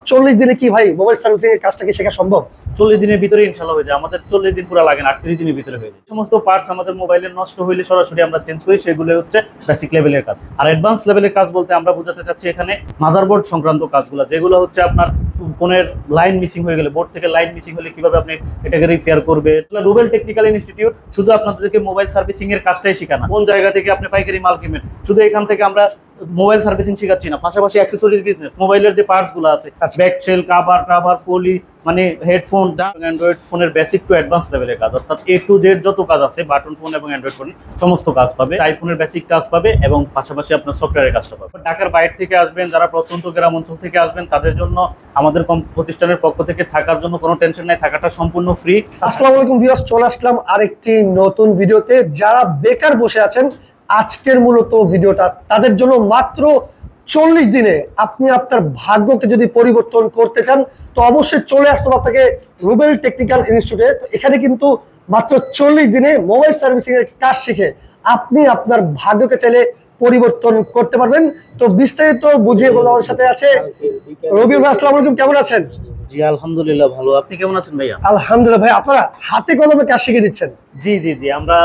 40 দিনে কি ভাই মোবাইল সার্ভিসিং এর কাজটা কি শেখা সম্ভব? 40 দিনের ভিতরে ইনশাআল্লাহ হয়ে যায়। আমাদের 40 দিন পুরো লাগে না, 38 দিনের ভিতরে হয়ে যায়। সমস্ত পার্টস আমাদের মোবাইলের নষ্ট হইলে সরাসরি আমরা চেঞ্জ করি, সেগুলো হচ্ছে বেসিক লেভেলের কাজ। আর অ্যাডভান্স লেভেলের কাজ বলতে আমরা বোঝাতে চাচ্ছি এখানে মাদারবোর্ড সংক্রান্ত কাজগুলো, যেগুলো হচ্ছে আপনার ফোনের লাইন মিসিং হয়ে গেলে, বোর্ড থেকে লাইন মিসিং হলে কিভাবে আপনি এটাকে রিপেয়ার করবে। রুবেল টেকনিক্যাল ইনস্টিটিউট শুধু আপনাদেরকে মোবাইল সার্ভিসিং এর কাজটাই শেখায় না, কোন জায়গা থেকে আপনি পাইকারি মাল কিনবেন, শুধু এখান থেকে আমরা মোবাইল সার্ভিসিং শেখাচ্ছি না, পাশাপাশি অ্যাক্সেসরিজ বিজনেস, মোবাইলের যে পার্টস গুলো আছে, ব্যাক সেল, কভার, পলি, মানে হেডফোন, অ্যান্ড্রয়েড ফোনের বেসিক টু অ্যাডভান্স লেভেলের কাজ, অর্থাৎ A to Z যত কাজ আছে বাটন ফোন এবং অ্যান্ড্রয়েড ফোন সমস্ত কাজ পাবে। আইফোনের বেসিক কাজ পাবে এবং পাশাপাশি আপনার সফটওয়্যারের কাজটা পাবে। ঢাকার বাইরে থেকে আসবেন, যারা প্রত্যন্ত গ্রাম অঞ্চল থেকে আসবেন, তাদের জন্য আমাদের প্রতিষ্ঠানের পক্ষ থেকে থাকার জন্য কোনো টেনশন নাই, থাকাটা সম্পূর্ণ ফ্রি। আসসালামু আলাইকুম ভিউয়ার্স, চলে আসলাম আরেকটি নতুন ভিডিওতে। যারা বেকার বসে আছেন, আজকের মূলত ভিডিওটা তাদের জন্য। মাত্র 40 দিনে আপনি আপনার ভাগ্যকে যদি পরিবর্তন করতে চান তো অবশ্যই চলে আসতে হবে আপনাকে রুবেল টেকনিক্যাল ইনস্টিটিউটে। তো এখানে কিন্তু মাত্র 40 দিনে মোবাইল সার্ভিসিং এর কাজ শিখে আপনি আপনার ভাগ্যকে চাইলে পরিবর্তন করতে পারবেন। তো বিস্তারিত বুঝিয়ে বলতে আমাদের সাথে আছে রবিউল ভাই। আসসালামু আলাইকুম, কেমন আছেন? জি আলহামদুলিল্লাহ ভালো, আপনি কেমন আছেন ভাইয়া? আলহামদুলিল্লাহ ভাই, আপনারা হাতে কলমে কাজ শিখিয়ে দিচ্ছেন? জি আমরা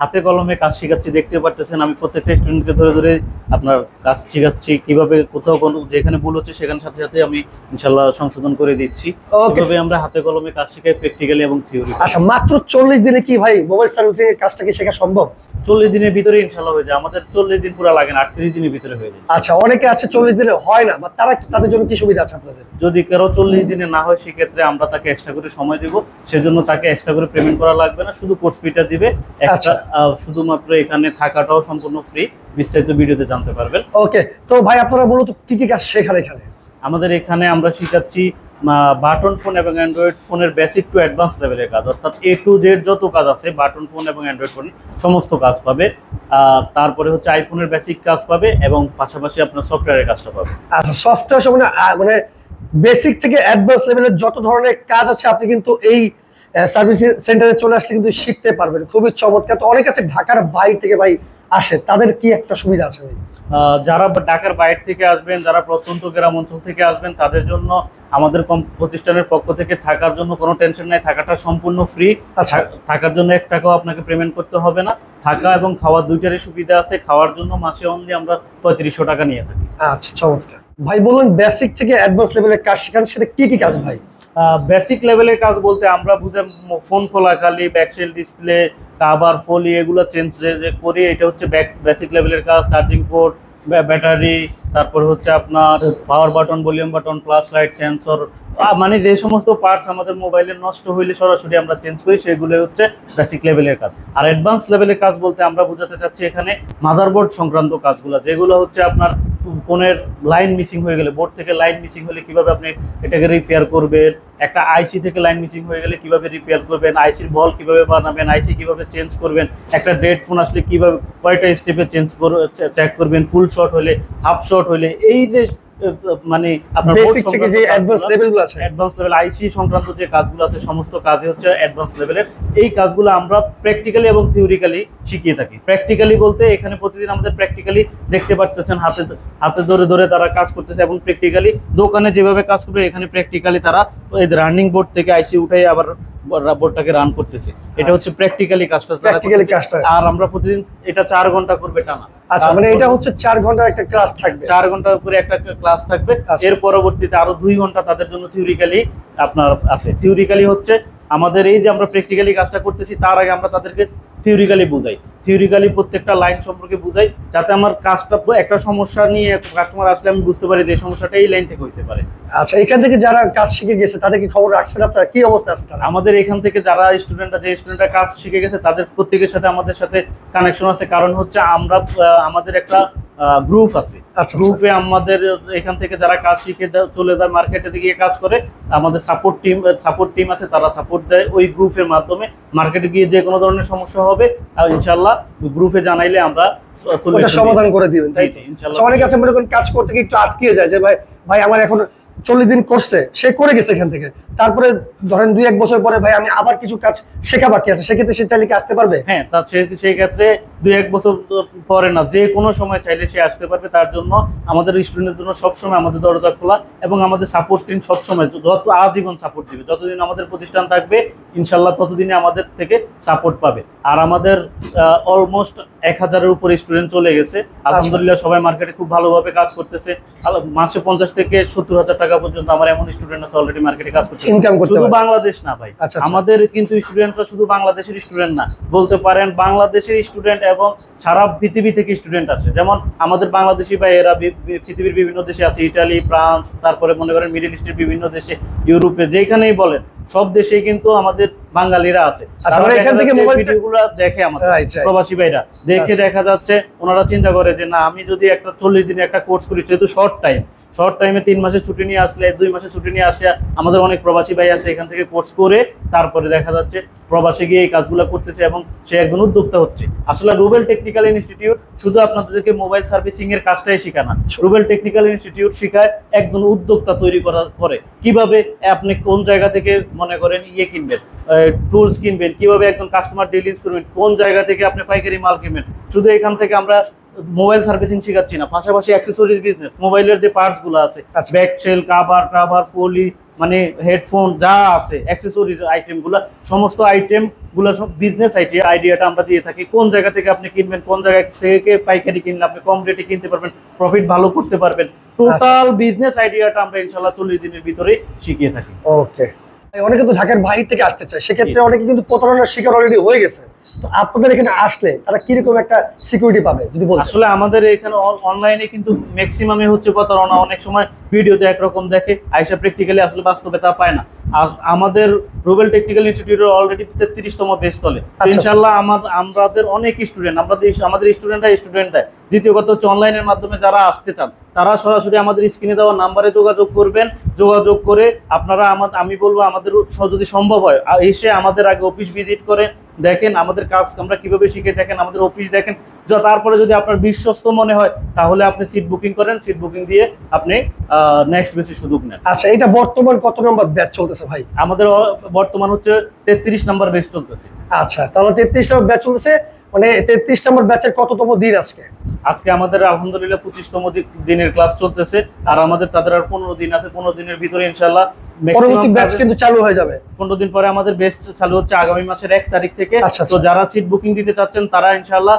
হাতে কলমে কাজ শেখাচ্ছি, দেখতে পারতেছেন আমি প্রত্যেকটা স্টুডেন্টকে ধরে ধরে আপনার কাজ শেখাচ্ছি, কিভাবে কোথাও কোনো যেখানে ভুল হচ্ছে সেখানে সাথে সাথে আমি ইনশাআল্লাহ সংশোধন করে দিচ্ছি। কিভাবে আমরা হাতে কলমে কাজ শেখাই, প্র্যাকটিক্যালি এবং থিওরি। আচ্ছা, মাত্র 40 দিনে কি ভাই মোবাইল সার্ভিসিং এর কাজটা কি শেখা সম্ভব? 40 দিনের ভিতরে ইনশাআল্লাহ হয়ে যায়। আমাদের 40 দিন পুরো লাগে না, 38 দিনের ভিতরে হয়ে যায়। আচ্ছা, অনেকে আছে 40 দিনে হয় না, বা তাদের জন্য কি সুবিধা আছে আপনাদের? যদি কারো 40 দিনে না হয় সেক্ষেত্রে আমরা তাকে এক্সট্রা করে সময় দেব, সেজন্য তাকে এক্সট্রা করে পেমেন্ট করা লাগবে না, শুধু কোর্স ফিটা দিবে একটা। শুধুমাত্র এখানে থাকাটাও সম্পূর্ণ ফ্রি, বিস্তারিত ভিডিওতে জানতে পারবেন। ওকে, তো ভাই আপনারা মূলত কি কি কাজ শেখান এখানে? আমাদের এখানে আমরা শিখাচ্ছি বাটন ফোন এবং অ্যান্ড্রয়েড ফোনের বেসিক টু অ্যাডভান্স লেভেলের কাজ, অর্থাৎ A to Z যত কাজ আছে বাটন ফোন এবং অ্যান্ড্রয়েড ফোন সমস্ত কাজ পাবে। তারপরে হচ্ছে আইফোনের বেসিক কাজ পাবে এবং পাশাপাশি আপনার সফটওয়্যারের কাজটা পাবে। আচ্ছা, সফটওয়্যার মানে বেসিক থেকে অ্যাডভান্স লেভেলের যত ধরনের কাজ আছে আপনি কিন্তু এই সার্ভিস সেন্টারে চলে আসলে কিন্তু শিখতে পারবেন। খুবই চমৎকার। তো অনেক আছে ঢাকার বাইরে থেকে ভাই আসে, তাদের কি একটা সুবিধা আছে ভাই? যারা ঢাকার বাইরে থেকে আসবেন, যারা প্রত্যন্ত গ্রাম অঞ্চল থেকে আসবেন, তাদের জন্য আমাদের প্রতিষ্ঠানের পক্ষ থেকে থাকার জন্য কোনো টেনশন নাই, থাকাটা সম্পূর্ণ ফ্রি। আচ্ছা, থাকার জন্য 1 টাকাও আপনাকে পেমেন্ট করতে হবে না। থাকা এবং খাওয়া দুইটারই সুবিধা আছে। খাওয়ার জন্য মাসে অনলি আমরা 3500 টাকা নিয়ে থাকি। আচ্ছা, চমৎকার। ভাই বলুন, বেসিক থেকে অ্যাডভান্স লেভেলের কাজ শেখান, সেটা কি কি কাজ ভাই? বেসিক লেভেলের কাজ বলতে আমরা বুঝে ফোন খোলাখালি, ব্যাকসেল ডিসপ্লে, কভার, ফলি এগুলো চেঞ্জ করি, এটা হচ্ছে বেসিক লেভেলের কাজ। চার্জিং পোর্ট, ব্যাটারি, তারপর হচ্ছে আপনার power button, volume button, flash light, sensor, মানে যে সমস্ত পার্টস আমাদের মোবাইলের নষ্ট হইলে সরাসরি আমরা চেঞ্জ করি, সেগুলো হচ্ছে বেসিক লেভেলের কাজ। আর অ্যাডভান্স লেভেলের কাজ বলতে আমরা বোঝাতে চাচ্ছি এখানে মাদারবোর্ড সংক্রান্ত কাজগুলো, যেগুলো হচ্ছে আপনার ফোনের লাইন মিসিং হয়ে গেলে, বোর্ড থেকে লাইন মিসিং হলে কিভাবে আপনি এটাকে রিপেয়ার করবেন, একটা আইসি থেকে লাইন মিসিং হয়ে গেলে কিভাবে রিপেয়ার করবেন, আইসির বল কিভাবে বানাবেন, আইসি কিভাবে চেঞ্জ করবেন, একটা ডেড ফোন আসলে কিভাবে কয়টা স্টেপে চেক করবেন, ফুল শট হলে, হাফ শট হলে, এই যে মানে আপনার বেসিক থেকে যে অ্যাডভান্স লেভেলগুলো আছে, অ্যাডভান্স লেভেল আইসি সংক্রান্ত যে কাজগুলো আছে সমস্ত কাজই হচ্ছে অ্যাডভান্স লেভেলের। এই কাজগুলো আমরা প্র্যাকটিক্যালি এবং থিওরিক্যালি শিখিয়ে থাকি। প্র্যাকটিক্যালি বলতে এখানে প্রতিদিন আমাদের প্র্যাকটিক্যালি দেখতে পাচ্ছেন, হাতে ধরে ধরে তারা কাজ করতেছে, এবং প্র্যাকটিক্যালি দোকানে যেভাবে কাজ করবে এখানে প্র্যাকটিক্যালি তারা এই রানিং বোর্ড থেকে আইসি উঠাই আবার বোর্ডটাকে রান করতেছে। এটা হচ্ছে প্র্যাকটিক্যালি কাজটা। আর আমরা প্রতিদিন এটা 4 ঘন্টা করবে টানা। আচ্ছা, মানে এটা হচ্ছে 4 ঘন্টার একটা ক্লাস থাকবে? 4 ঘন্টার উপরে একটা ক্লাস থাকবে। এর পরবর্তীতে আরো 2 ঘন্টা তাদের জন্য থিওরিক্যালি আপনার আছে। থিওরিক্যালি হচ্ছে আমাদের এই যে আমরা প্র্যাকটিক্যালি কাজটা করতেছি, তার আগে আমরা তাদেরকে থিওরিক্যালি বুঝাই, থিওরিক্যালি প্রত্যেকটা লাইন সম্পর্কে বুঝাই, যাতে আমার কাজটা একটা সমস্যা নিয়ে কাস্টমার আসলে আমি বুঝতে পারি যে এই সমস্যাটা এই লাইন থেকে হইতে পারে। আচ্ছা, এখান থেকে যারা কাজ শিখে গেছে তাদেরকে খবর রাখছেন আপনারা? কি অবস্থা আছে তারা? আমাদের এখান থেকে যারা স্টুডেন্টরা কাজ শিখে গেছে তাদের প্রত্যেকের সাথে আমাদের সাথে কানেকশন আছে। কারণ হচ্ছে আমরা আমাদের একটা গ্রুপ আছে। গ্রুপে আমাদের এখান থেকে যারা কাজ শিখে চলে যায় মার্কেটে গিয়ে কাজ করে, আমাদের সাপোর্ট টিম আছে, তারা সাপোর্ট দেয় ওই গ্রুপের মাধ্যমে। মার্কেটে গিয়ে যে কোনো ধরনের সমস্যা হবে ইনশাআল্লাহ গ্রুপে জানাইলে আমরা সমাধান করে দিবেন। তাই ইনশাআল্লাহ। অনেক আছে মনে করেন কাজ করতে গিয়ে একটু আটকে যায় যে ভাই আমার এখন 40 দিন করছে, সে করে গেছে এখান থেকে, তারপরে ধরেন 2-1 বছর পরে ভাই আমি আবার কিছু কাজ শেখা বাকি আছে, সেক্ষেত্রে সে চাইলে কি আসতে পারবে? হ্যাঁ, তার সেই ক্ষেত্রে 2-1 বছর পরে না, যে কোনো সময় চাইলে সে আসতে পারবে। তার জন্য আমাদের স্টুডেন্টের জন্য সবসময় আমাদের দরজা খোলা, এবং আমাদের সাপোর্ট টিম সবসময় যত আজীবন সাপোর্ট দিবে। যতদিন আমাদের প্রতিষ্ঠান থাকবে ইনশাল্লাহ ততদিনে আমাদের থেকে সাপোর্ট পাবে। আর আমাদের অলমোস্ট 1000-এর উপরে স্টুডেন্ট চলে গেছে আলহামদুলিল্লাহ। সবাই মার্কেটে খুব ভালোভাবে কাজ করতেছে। মাসে 50 থেকে 70,000 টাকা পর্যন্ত আমার এমন স্টুডেন্ট আছে অলরেডি মার্কেটে কাজ করতেছে। শুধু বাংলাদেশ না ভাই, আমাদের কিন্তু স্টুডেন্টরা শুধু বাংলাদেশের স্টুডেন্ট না, বলতে পারেন বাংলাদেশের স্টুডেন্ট এবং সারা পৃথিবী থেকে স্টুডেন্ট আছে। যেমন আমাদের বাংলাদেশি ভাইয়েরা পৃথিবীর বিভিন্ন দেশে আছে, ইটালি, ফ্রান্স, তারপরে মনে করেন মিডল ইস্টের বিভিন্ন দেশে, ইউরোপে, যেখানেই বলেন সব দেশেই কিন্তু আমাদের বাঙালিরা আছে। ভিডিওগুলো দেখে আমাদের প্রবাসী ভাইরা, দেখে দেখা যাচ্ছে ওনারা চিন্তা করে যে না, আমি যদি একটা 40 দিনে একটা কোর্স করি, যেহেতু শর্ট টাইমে 3 মাসের ছুটি নিয়ে আসলে, 2 মাসের ছুটি নিয়ে আসে, আমাদের অনেক প্রবাসী ভাই আছে এখান থেকে কোর্স করে তারপরে দেখা যাচ্ছে প্রবাসে গিয়ে এই কাজগুলো করতেছে এবং সে একজন উদ্যোক্তা হচ্ছে। আসলে রুবেল টেকনিক্যাল ইনস্টিটিউট শুধু আপনাদেরকে মোবাইল সার্ভিসিং এর কাজটাই শেখায় না, রুবেল টেকনিক্যাল ইনস্টিটিউট শেখায় একজন উদ্যোক্তা তৈরি করার পরে কিভাবে আপনি কোন জায়গা থেকে মনে করেন কিনবেন, টুলস কিনবেন, কিভাবে একজন কাস্টমার ডিলিংস করবেন, কোন জায়গা থেকে আপনি পাইকারি মাল কিনবেন। শুধু এখান থেকে আমরা মোবাইল সার্ভিসিং শেখাচ্ছি না, পাশাপাশি অ্যাক্সেসরিজ বিজনেস, মোবাইলের যে পার্টস গুলো আছে, ব্যাক সেল, কাভার, পলি, মানে হেডফোন যা আছে, অ্যাক্সেসরিজ আইটেম গুলা, সমস্ত আইটেম গুলা সব বিজনেস আইডিয়াটা আমরা দিয়ে থাকি। কোন জায়গা থেকে আপনি কিনবেন, কোন জায়গা থেকে পাইকারি কিনলে আপনি কম রেটে কিনতে পারবেন, প্রফিট ভালো করতে পারবেন, টোটাল বিজনেস আইডিয়াটা আমরা ইনশাআল্লাহ 40 দিনের ভিতরে শিখিয়ে থাকি। ওকে, অনেকে তো ঢাকার বাইরে থেকে আসতে চায়, সেক্ষেত্রে অনেকে কিন্তু প্রতারণার শিকার অলরেডি হয়ে গেছে। তো আপনাদের এখানে আসলে তারা কিরকম একটা সিকিউরিটি পাবে যদি বলেন? আসলে আমাদের এখানে অনলাইনে কিন্তু ম্যাক্সিমামই হচ্ছে প্রতারণা। অনেক সময় ভিডিওতে একরকম দেখে, আইসা প্র্যাকটিক্যালি আসলে বাস্তবে তা পায় না। আর আমাদের রুবেল টেকনিক্যাল ইনস্টিটিউটের অলরেডি 33তম বেচ চলে ইনশাআল্লাহ। আমাদের অনেক স্টুডেন্ট, আমাদের স্টুডেন্টরা দ্বিতীয় কথা হচ্ছে অনলাইনের মাধ্যমে যারা আসতে চান তারা সরাসরি আমাদের স্ক্রিনে দেওয়া নাম্বারে যোগাযোগ করবেন। যোগাযোগ করে আপনারা আমি বলবো আমাদের যদি সম্ভব হয় এসে আমাদের আগে অফিস ভিজিট করে দেখেন আমাদের কাজ আমরা কিভাবে শিখে, দেখেন আমাদের অফিস দেখেন। তারপরে যদি আপনার বিশ্বস্ত মনে হয় তাহলে আপনি সিট বুকিং করেন, সিট বুকিং দিয়ে আপনি নেক্সট বেচে সুযোগ নেন। আচ্ছা, এটা বর্তমান কত নম্বর ব্যাচ চলতেছে ভাই? আমাদের বর্তমান হচ্ছে 33 নম্বর ব্যাচ চলতেছে। আচ্ছা, তাহলে 33 নম্বর ব্যাচ চলতেছে, মানে 33 নম্বর ব্যাচের কততম দিন আজকে? আজকে আমাদের আলহামদুলিল্লাহ 25তম দিনের ক্লাস চলতেছে। আর আমাদের তাদের আর 15 দিন আছে, 15 দিনের ভিতরে ইনশাআল্লাহ পরবর্তী ব্যাচ কিন্তু চালু হয়ে যাবে। 15 দিন পরে আমাদের ব্যাচ চালু হচ্ছে আগামী মাসের 1 তারিখ থেকে। তো যারা সিট বুকিং দিতে চাচ্ছেন তারা ইনশাআল্লাহ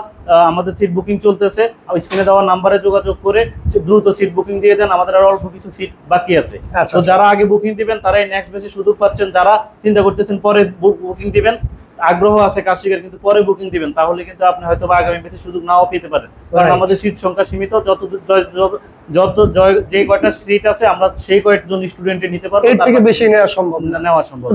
আমাদের সিট বুকিং চলতেছে, স্ক্রিনে দেওয়া নাম্বারে যোগাযোগ করে দ্রুত সিট বুকিং দিয়ে দেন। আমাদের আর অল্প কিছু সিট বাকি আছে। তো যারা আগে বুকিং দিবেন তারাই নেক্সট ব্যাচে সুযোগ পাচ্ছেন। যারা চিন্তা করতেছেন পরে বুকিং দিবেন, আগ্রহ আছে কাজ শেখার কিন্তু পরে বুকিং দিবেন, তাহলে কিন্তু আপনি হয়তো আগামী ব্যাচে সুযোগ নাও পেতে পারেন। কারণ আমাদের সিট সংখ্যা সীমিত, যত যে কয়টা সিট আছে আমরা সেই কয়েকজন স্টুডেন্টে নিতে পারবো, এর থেকে বেশি নেওয়া সম্ভব না।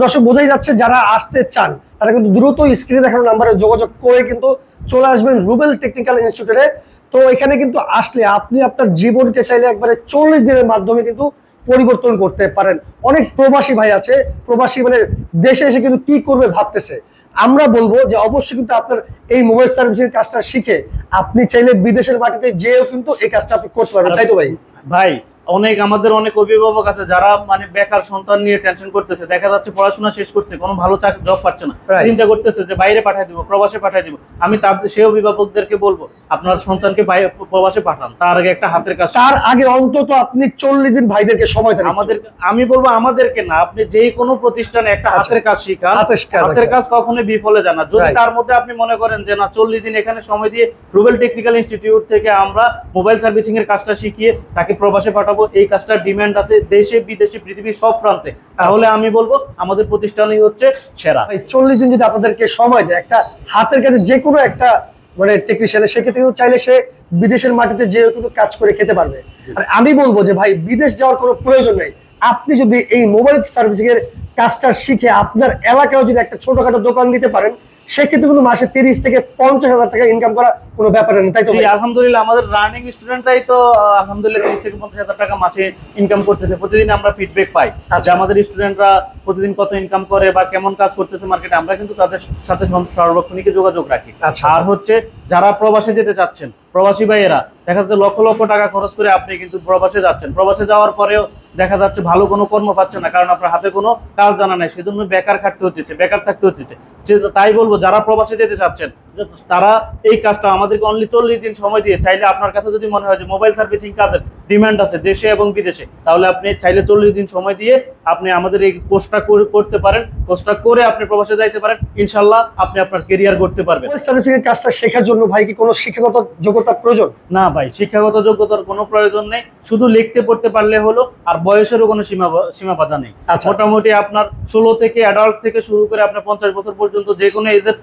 দর্শক বোঝাই যাচ্ছে যারা আসতে চান তারা কিন্তু দ্রুত স্ক্রিনে দেখানো নাম্বারে যোগাযোগ করে কিন্তু চলে আসবেন রুবেল টেকনিক্যাল ইনস্টিটিউটে। তো এখানে কিন্তু আসলে আপনি আপনার জীবনকে চাইলে একবারে 40 দিনের মাধ্যমে কিন্তু পরিবর্তন করতে পারেন। অনেক প্রবাসী ভাই আছে, প্রবাসী মানে দেশে এসে কিন্তু কি করবে ভাবতেছে। আমরা বলবো যে অবশ্যই কিন্তু আপনার এই মোবাইল সার্ভিসের কাজটা শিখে আপনি চাইলে বিদেশের মাটিতে যেও কিন্তু এই কাজটা আপনি করতে পারবেন, তাই তো ভাই? ভাই আমাদের অনেক অভিভাবক আছে যারা মানে বেকার সন্তান নিয়ে টেনশন করতেছে, দেখা যাচ্ছে পড়াশোনা শেষ করছে, কোনো ভালো চাকরি জব পাচ্ছে না, চিন্তা করতেছে যে বাইরে পাঠিয়ে দিব, প্রবাসে পাঠিয়ে দিব। আমি সেই অভিভাবকদেরকে বলবো আপনার সন্তানকে প্রবাসে পাঠান, তার আগে একটা হাতের কাজ, তার আগে অন্তত আপনি 40 দিন ভাইদেরকে সময় দেন। আমি বলবো আমাদেরকে না, আপনি যে কোনো প্রতিষ্ঠানে একটা হাতের কাজ শিখান। হাতের কাজ কখনোই বিফলে যায় না। যদি তার মধ্যে আপনি মনে করেন যে না 40 দিন এখানে সময় দিয়ে রুবেল টেকনিক্যাল ইনস্টিটিউট থেকে আমরা মোবাইল সার্ভিসিং এর কাজটা শিখিয়ে তাকে প্রবাসে পাঠাবো, এই কাজটার ডিমান্ড আছে দেশে বিদেশে পৃথিবীর সব প্রান্তে, তাহলে আমি বলবো আমাদের প্রতিষ্ঠানই হচ্ছে সেরা। 40 দিন যদি আপনাদেরকে সময় দেয় একটা হাতের কাছে যে কোনো একটা মানে টেকনিশিয়ানের, সেক্ষেত্রে কিন্তু চাইলে সে বিদেশের মাটিতে যেও কিন্তু কাজ করে খেতে পারবে। আর আমি বলবো যে ভাই বিদেশ যাওয়ার কোনো প্রয়োজন নেই। আপনি যদি এই মোবাইল সার্ভিসিং এর কাজটা শিখে আপনার এলাকায় যদি একটা ছোটখাটো দোকান দিতে পারেন, সেক্ষেত্রে কিন্তু মাসে 30 থেকে 50,000 টাকা ইনকাম করা কোনো ব্যাপার নেই, তাই তো? আলহামদুলিল্লাহ আমাদের রানিং স্টুডেন্টরাই তো আলহামদুলিল্লাহ 30 থেকে 50,000 টাকা মাসে ইনকাম করতেছে। প্রতিদিন আমরা ফিডব্যাক পাই যে আমাদের স্টুডেন্টরা প্রতিদিন কত ইনকাম করে বা কেমন কাজ করতেছে মার্কেটে, আমরা কিন্তু তাদের সাথে সর্বক্ষণিক যোগাযোগ রাখি। আর হচ্ছে যারা প্রবাসে যেতে চাচ্ছেন, প্রবাসী ভাইয়েরা দেখা যাচ্ছে লক্ষ লক্ষ টাকা খরচ করে আপনি কিন্তু প্রবাসে যাচ্ছেন, প্রবাসে যাওয়ার পরেও দেখা যাচ্ছে ভালো কোনো কর্ম পাচ্ছে না, কারণ আপনার হাতে কোনো কাজ জানা নাই, সেজন্য বেকার খাটতে হচ্ছে, বেকার থাকতে হচ্ছে। তাই বলবো যারা প্রবাসে যেতে চাচ্ছেন তারা এই কাজটা আমাদেরকে অনলি 40 দিন সময় দিয়ে, চাইলে আপনার কাছে যদি মনে হয় যে মোবাইল সার্ভিসিং কাজের ডিমান্ড আছে দেশে এবং বিদেশে, তাহলে আপনি চাইলে 40 দিন সময় দিয়ে আপনি আমাদের এই কোর্সটা করতে পারেন। কোর্সটা করে আপনি প্রবাসে যাইতে পারেন, ইনশাল্লাহ আপনি আপনার কেরিয়ার করতে পারবেন। মোবাইল সার্ভিসিং কাজটা শেখার জন্য ভাই কি কোনো শিক্ষাগত যোগ্যতার প্রয়োজন? না ভাই, শিক্ষাগত যোগ্যতার কোনো প্রয়োজন নেই, শুধু লিখতে পড়তে পারলে হলো। আর বয়সেরও কোনো সীমা বাধা নেই। আচ্ছা। মোটামুটি আপনার 16 থেকে অ্যাডাল্ট থেকে শুরু করে আপনার 50 বছর পর্যন্ত যে কোনো এজের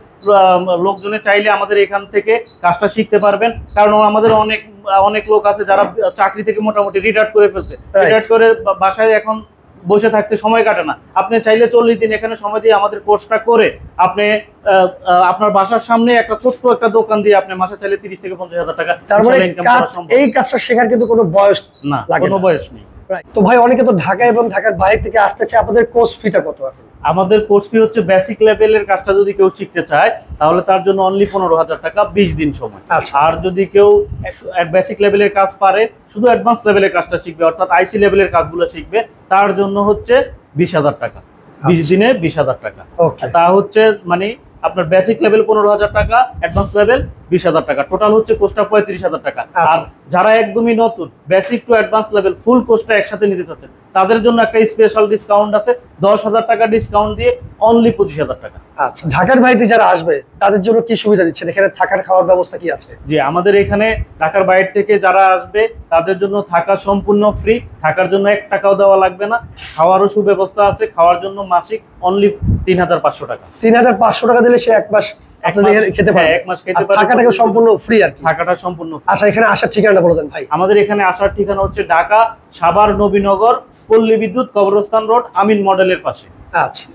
লোকজনে চাইলে আমাদের এখান থেকে কাজটা শিখতে পারবেন। কারণ আমাদের অনেক লোক আছে যারা চাকরি থেকে মোটামুটি রিটায়ার্ড করে ফেলছে, রিটায়ার্ড করে বাসায় এখন বসে থাকতে সময় কাটে না। আপনি চাইলে 40 দিন এখানে সময় দিয়ে আমাদের কোর্সটা করে আপনি আপনার বাসার সামনে একটা ছোট্ট একটা দোকান দিয়ে আপনি মাসে চাইলে 30 থেকে 50,000 টাকা ইনকাম করা সম্ভব। এই কাজটা শেখার কিন্তু কোনো বয়স না, লাগে কোনো বয়স নেই। তো ভাই অনেকে তো ঢাকা এবং ঢাকার বাইরে থেকে আসতে চায়, আপনাদের কোর্স ফিটা কত এখন? আমাদের কোর্স ফি হচ্ছে বেসিক লেভেলের কাজটা যদি কেউ শিখতে চায় তাহলে তার জন্য অনলি 15,000 টাকা, 20 দিন সময়। আচ্ছা। আর যদি কেউ বেসিক লেভেলের কাজ পারে, শুধু অ্যাডভান্স লেভেলের কাজটা শিখবে, অর্থাৎ আইসি লেভেলের কাজগুলো শিখবে, তার জন্য হচ্ছে 20,000 টাকা, 20 দিনে 20,000 টাকা। তা হচ্ছে মানে আপনার বেসিক লেভেল 15,000 টাকা, অ্যাডভান্স লেভেল 20,000 টাকা, টোটাল হচ্ছে কোর্সটা 35,000 টাকা। আর যারা একদমই নতুন, বেসিক টু অ্যাডভান্স লেভেল ফুল কোর্সটা একসাথে নিতে চাচ্ছেন, তাদের জন্য একটা স্পেশাল ডিসকাউন্ট আছে, 10,000 টাকা ডিসকাউন্ট দিয়ে অনলি 25,000 টাকা। আচ্ছা, ঢাকার বাইরে যারা আসবে তাদের জন্য কি সুবিধা দিচ্ছেন? এখানে থাকার খাওয়ার ব্যবস্থা কি আছে? জি, আমাদের এখানে ঢাকার বাইরে থেকে যারা আসবে তাদের জন্য থাকা সম্পূর্ণ ফ্রি, থাকার জন্য 1 টাকাও দেওয়া লাগবে না। খাওয়ারও সুব্যবস্থা আছে, খাওয়ার জন্য মাসিক অনলি 3,500 টাকা। 3,500 টাকা দিলে সে এক মাস আপনাদের খেতে পারবে? এক মাস খেতে পারবে। থাকাটা সম্পূর্ণ ফ্রি আর কি? থাকাটা সম্পূর্ণ ফ্রি। আচ্ছা, এখানে আসার ঠিকানাটা বলে দেন ভাই। আমাদের এখানে আসার ঠিকানা হচ্ছে ঢাকা সাভার নবীনগর পল্লী বিদ্যুৎ কবরস্থান রোড, আমিন মডেলের পাশে। আচ্ছা।